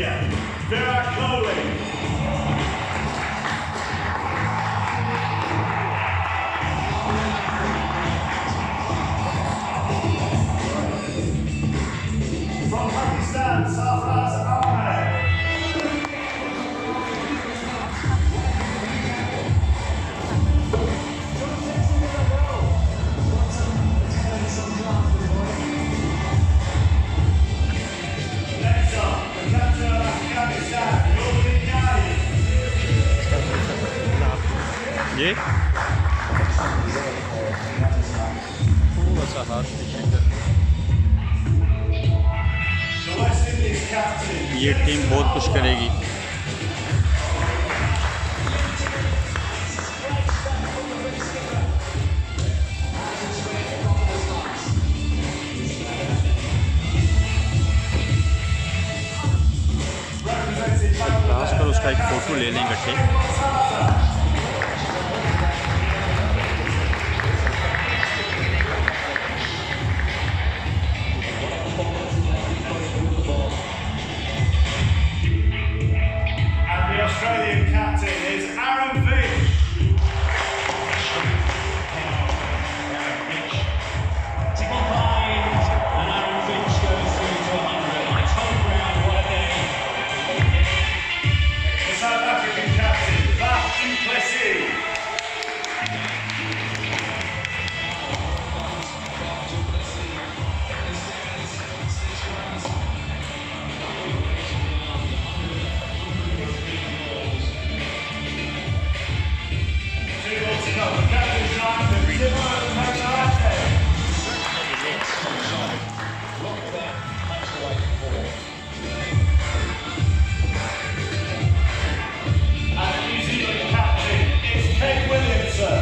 India, Virat Kohli. From Pakistan, Sarfraz Ahmed. Next up, the captain of Afghanistan, Gulbin Nair. ये थोड़ा सा हाथ पीछे कर। The West Indies captain. ये टीम बहुत कुछ करेगी। Representing खास कर Bangladesh. उसका एक फ़ोटो ले लें इकट्ठे। And the Australian captain is Aaron Finch. Tickle behind, and Aaron Finch goes through to 100. Top round, what a day. The South African captain, Faf du Plessis. Two more to go. The captain's line, the Zimmer Magnate. And the New Zealand captain is Kate Williamson.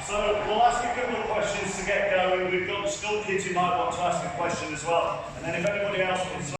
So we'll ask a couple of questions to get going. We've got school kids who might want to ask a question as well. And then if anybody else wants to